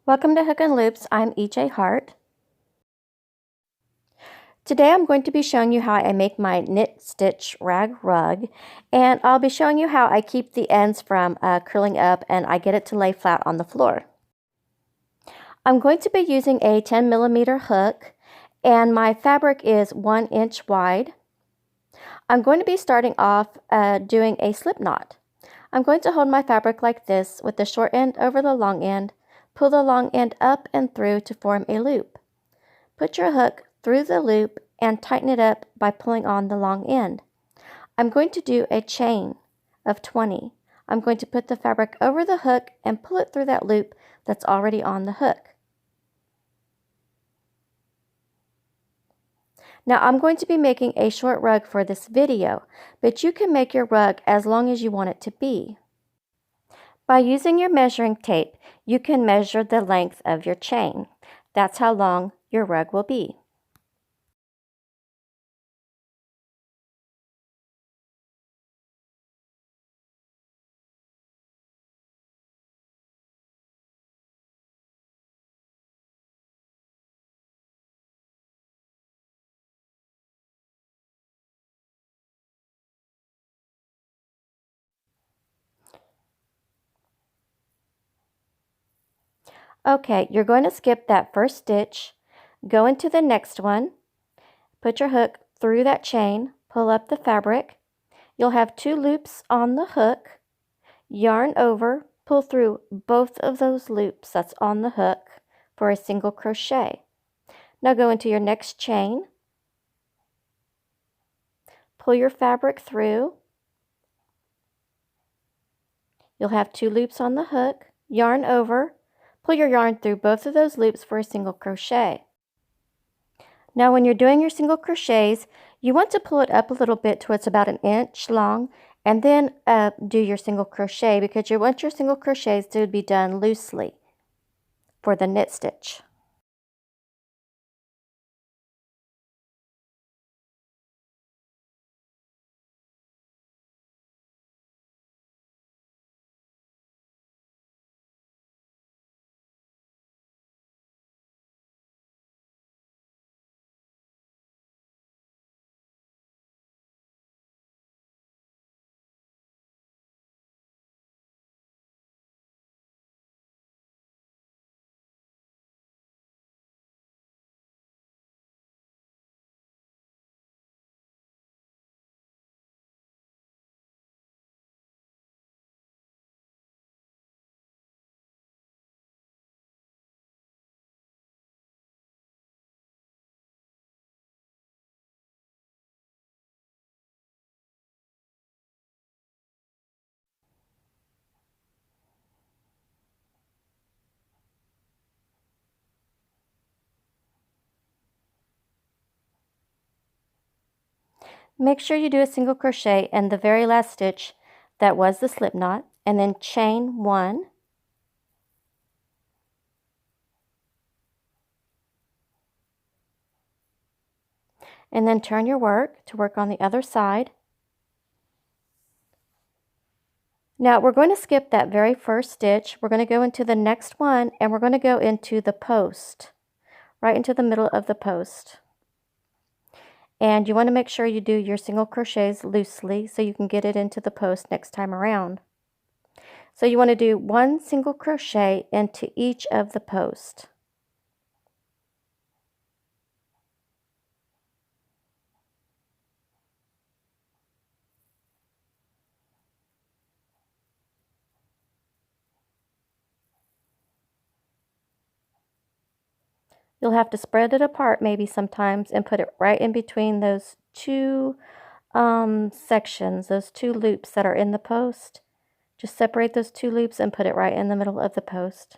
Welcome to Hook and Loops. I'm EJ Hart. Today I'm going to be showing you how I make my knit stitch rag rug, and I'll be showing you how I keep the ends from curling up and I get it to lay flat on the floor. I'm going to be using a 10mm hook, and my fabric is 1 inch wide. I'm going to be starting off doing a slip knot. I'm going to hold my fabric like this with the short end over the long end, pull the long end up and through to form a loop. Put your hook through the loop and tighten it up by pulling on the long end. I'm going to do a chain of 20. I'm going to put the fabric over the hook and pull it through that loop that's already on the hook. Now I'm going to be making a short rug for this video, but you can make your rug as long as you want it to be. By using your measuring tape, you can measure the length of your chain. That's how long your rug will be. Okay, you're going to skip that first stitch, go into the next one, put your hook through that chain, pull up the fabric. You'll have 2 loops on the hook, yarn over, pull through both of those loops that's on the hook for a single crochet. Now go into your next chain, pull your fabric through. You'll have 2 loops on the hook, yarn over, pull your yarn through both of those loops for a single crochet. Now when you're doing your single crochets, you want to pull it up a little bit to it's about 1 inch long, and then do your single crochet, because you want your single crochets to be done loosely for the knit stitch. Make sure you do a single crochet in the very last stitch that was the slip knot, and then chain 1, and then turn your work to work on the other side. Now we're going to skip that very first stitch. We're going to go into the next one, and we're going to go into the post, right into the middle of the post. And you want to make sure you do your single crochets loosely so you can get it into the post next time around. So you want to do 1 single crochet into each of the posts. You'll have to spread it apart maybe sometimes and put it right in between those 2 sections, those 2 loops that are in the post. Just separate those 2 loops and put it right in the middle of the post.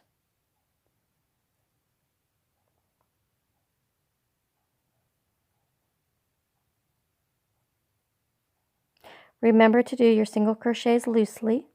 Remember to do your single crochets loosely.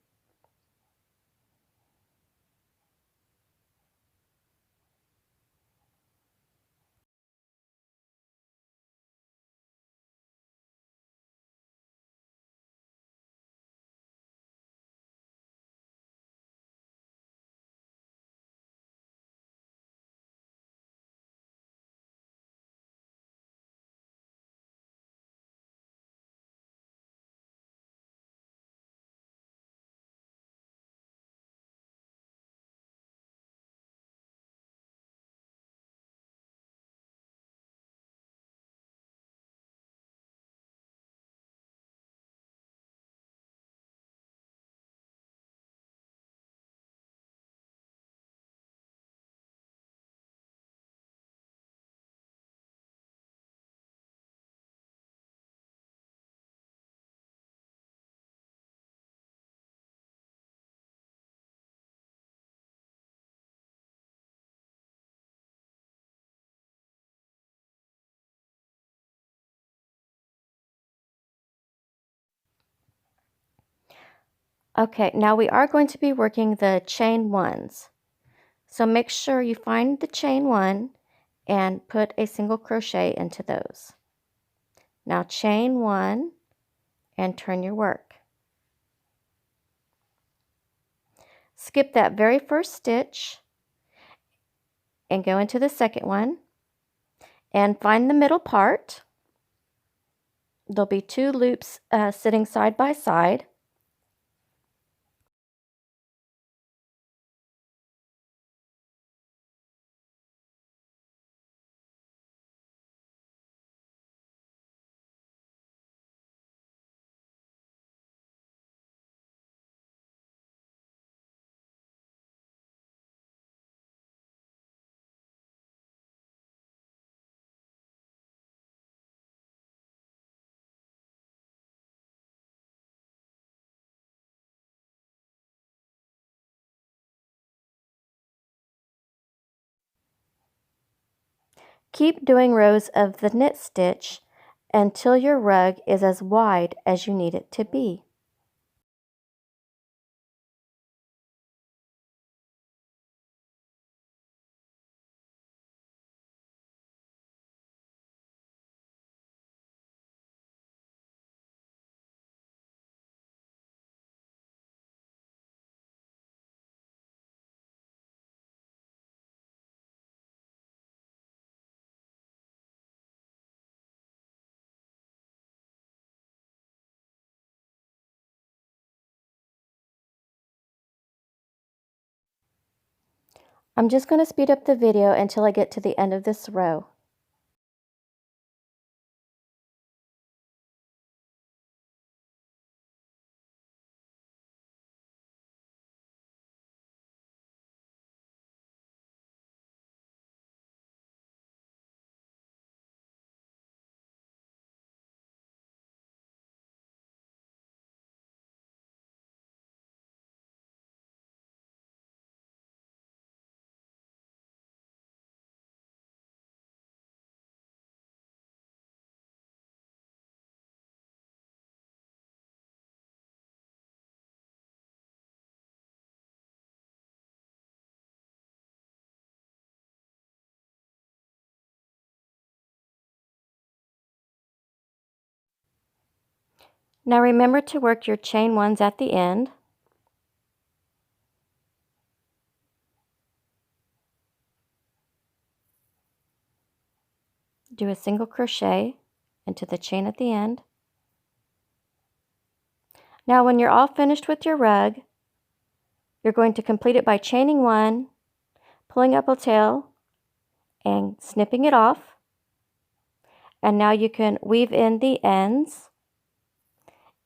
Okay, now we are going to be working the chain ones. So make sure you find the chain one and put a single crochet into those. Now chain one and turn your work. Skip that very first stitch and go into the second one and find the middle part. There'll be two loops sitting side by side. Keep doing rows of the knit stitch until your rug is as wide as you need it to be. I'm just going to speed up the video until I get to the end of this row. Now remember to work your chain ones at the end. Do a single crochet into the chain at the end. Now when you're all finished with your rug, you're going to complete it by chaining one, pulling up a tail, and snipping it off. And now you can weave in the ends,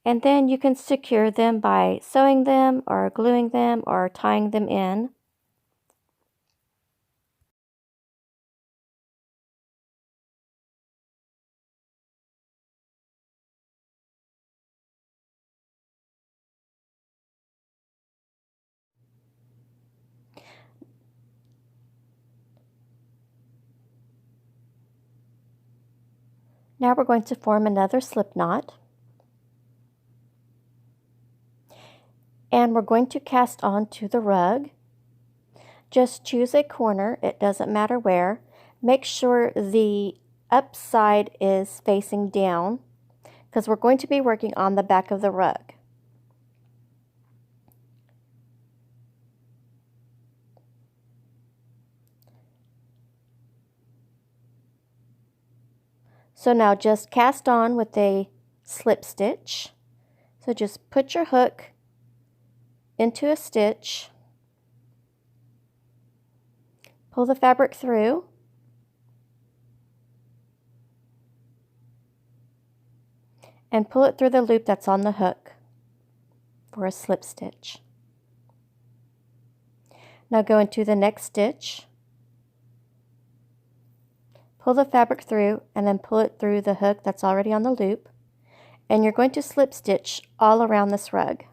and then you can secure them by sewing them or gluing them or tying them in. Now we're going to form another slip knot. And we're going to cast onto the rug. Just choose a corner, it doesn't matter where. Make sure the upside is facing down because we're going to be working on the back of the rug. So now just cast on with a slip stitch. So just put your hook into a stitch, pull the fabric through, and pull it through the loop that's on the hook for a slip stitch. Now go into the next stitch, pull the fabric through, and then pull it through the hook that's already on the loop, and you're going to slip stitch all around this rug.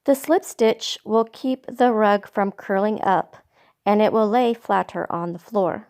The slip stitch will keep the rug from curling up, and it will lay flatter on the floor.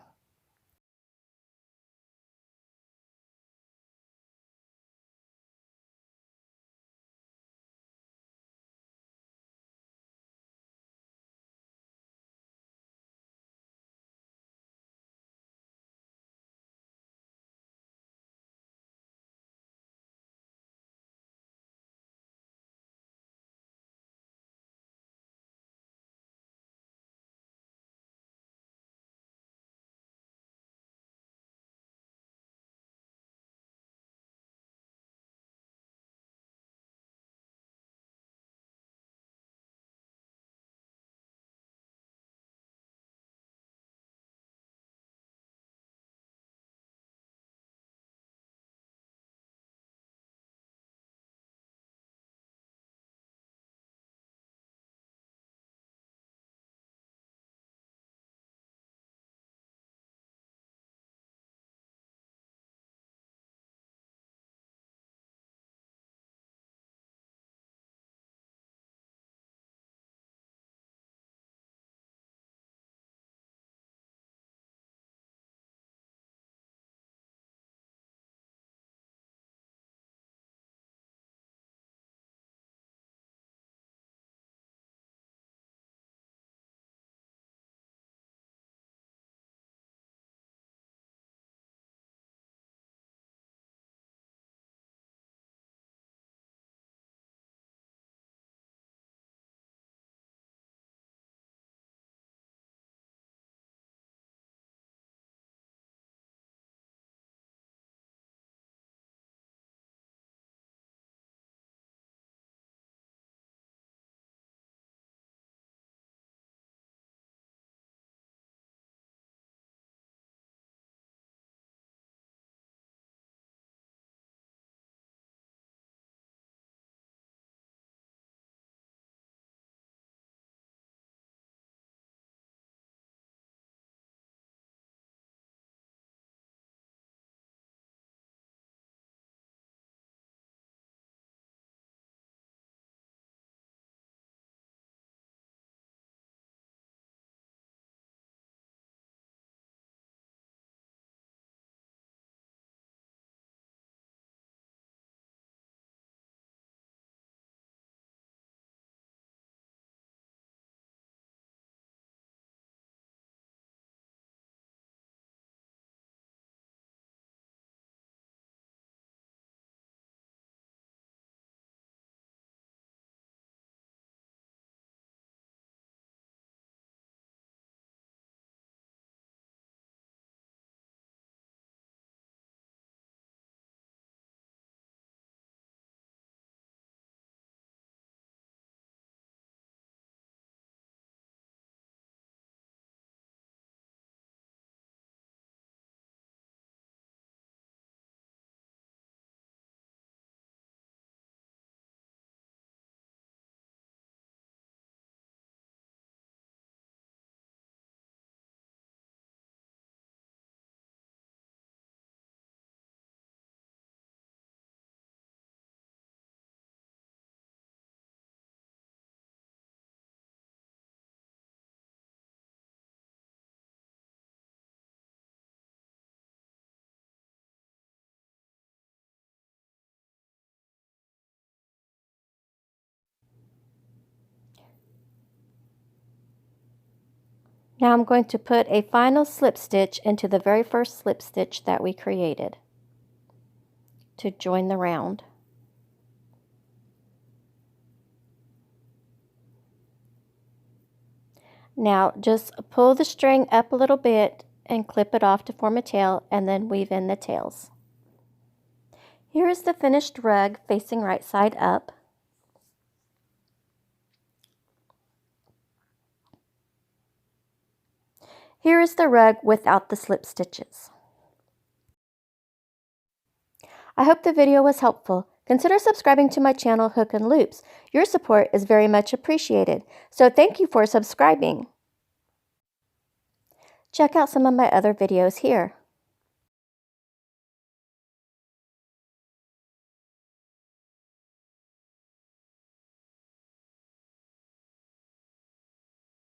Now I'm going to put a final slip stitch into the very first slip stitch that we created to join the round. Now just pull the string up a little bit and clip it off to form a tail, and then weave in the tails. Here is the finished rug facing right side up. Here is the rug without the slip stitches. I hope the video was helpful. Consider subscribing to my channel, Hook and Loops. Your support is very much appreciated, so thank you for subscribing. Check out some of my other videos here.